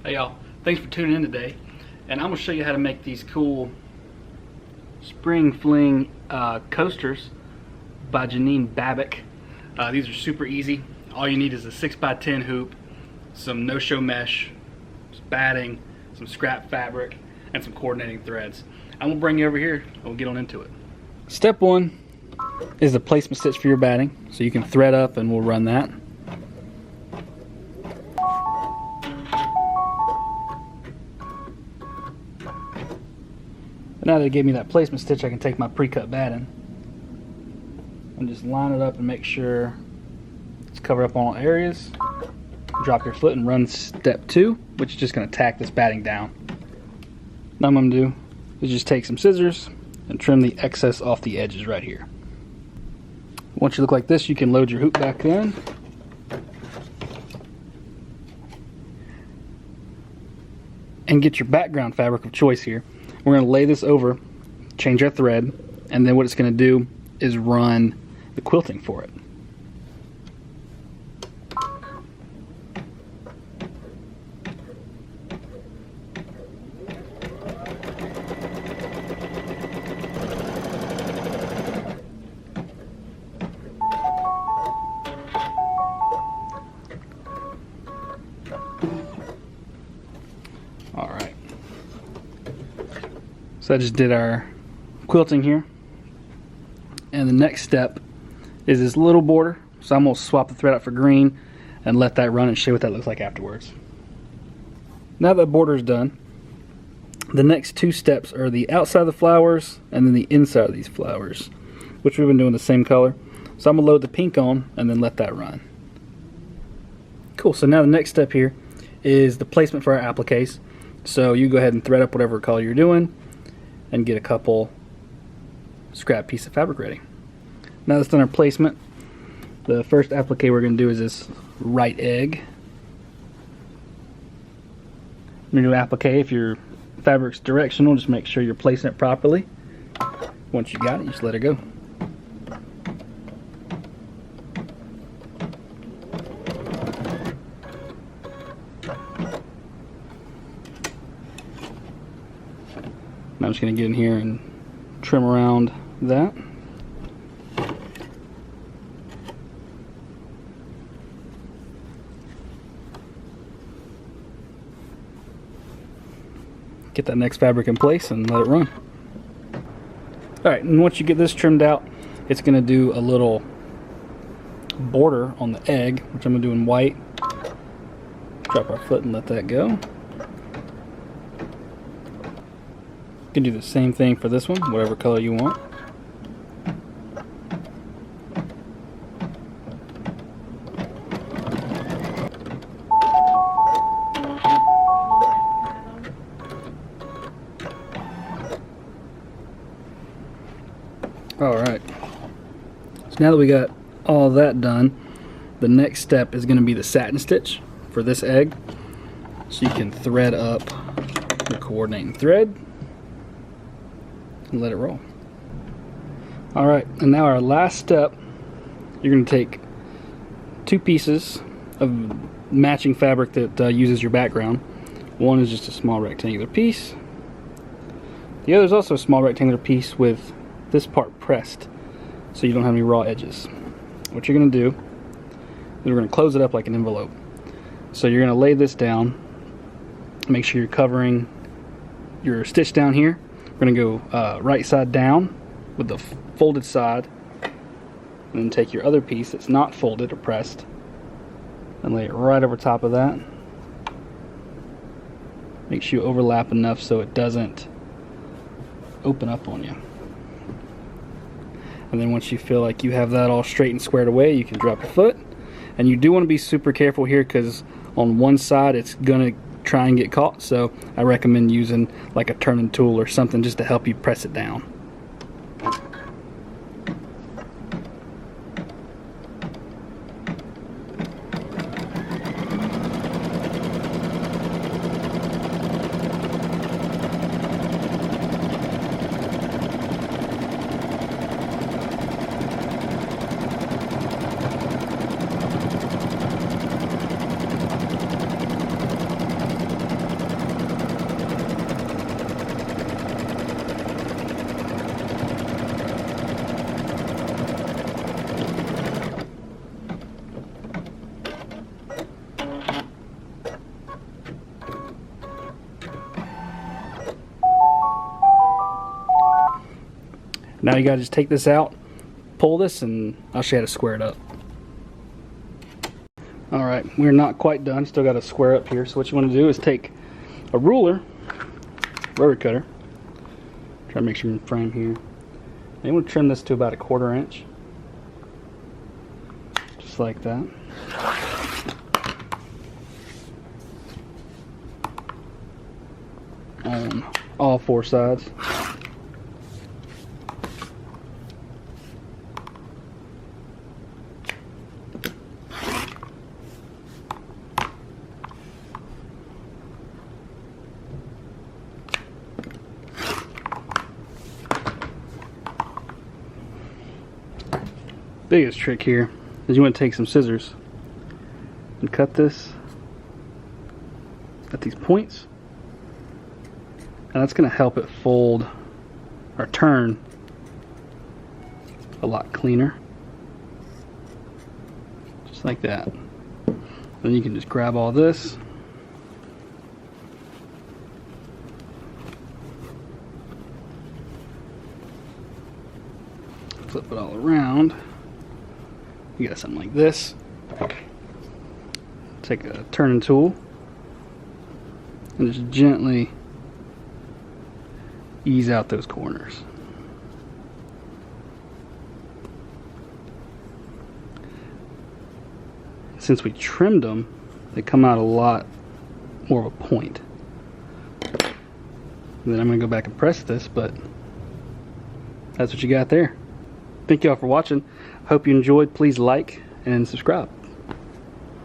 Hey y'all, thanks for tuning in today, and I'm going to show you how to make these cool spring fling coasters by Janine Babich. These are super easy. All you need is a 6x10 hoop, some no-show mesh, some batting, some scrap fabric, and some coordinating threads. I'm going to bring you over here and we'll get on into it. Step one is the placement stitch for your batting, so you can thread up and we'll run that. Now that it gave me that placement stitch, I can take my pre-cut batting and just line it up and make sure it's covered up on all areas. Drop your foot and run step two, which is just going to tack this batting down. Now what I'm going to do is just take some scissors and trim the excess off the edges right here. Once you look like this, you can load your hoop back in. And get your background fabric of choice here. We're going to lay this over, change our thread, and then what it's going to do is run the quilting for it. Alright. So I just did our quilting here, and the next step is this little border. So I'm going to swap the thread out for green and let that run and show you what that looks like afterwards. Now that border is done, the next two steps are the outside of the flowers and then the inside of these flowers, which we've been doing the same color. So I'm going to load the pink on and then let that run. Cool, so now the next step here is the placement for our appliques. So you go ahead and thread up whatever color you're doing and get a couple scrap piece of fabric ready. Now that's done our placement, the first applique we're going to do is this right egg. When you do applique, if your fabric's directional, just make sure you're placing it properly. Once you got it, you just let it go. Now I'm just going to get in here and trim around that. Get that next fabric in place and let it run. Alright, and once you get this trimmed out, it's going to do a little border on the egg, which I'm going to do in white. Drop our foot and let that go. You can do the same thing for this one, whatever color you want. Alright, so now that we got all that done, the next step is going to be the satin stitch for this egg. So you can thread up your coordinating thread and let it roll. Alright, and now our last step, you're going to take two pieces of matching fabric that uses your background. One is just a small rectangular piece. The other is also a small rectangular piece with this part pressed so you don't have any raw edges. What you're going to do is we're going to close it up like an envelope. So you're going to lay this down, make sure you're covering your stitch down here. We're going to go right side down with the folded side, and then take your other piece that's not folded or pressed and lay it right over top of that. Make sure you overlap enough so it doesn't open up on you. And then once you feel like you have that all straight and squared away, you can drop your foot. And you do want to be super careful here because on one side it's going to try and get caught, so I recommend using like a turning tool or something just to help you press it down. Now you gotta just take this out, pull this, and I'll show you how to square it up. Alright, we're not quite done. Still got to square up here. So what you want to do is take a ruler, rotary cutter, try to make sure you can frame here. And you want to trim this to about 1/4 inch. Just like that. On all 4 sides. Biggest trick here is you want to take some scissors and cut this at these points, and that's going to help it fold or turn a lot cleaner, just like that. Then you can just grab all this, flip it all around. You got something like this. Take a turning tool and just gently ease out those corners. Since we trimmed them, they come out a lot more of a point. And then I'm going to go back and press this, but that's what you got there. Thank y'all for watching. Hope you enjoyed. Please like and subscribe.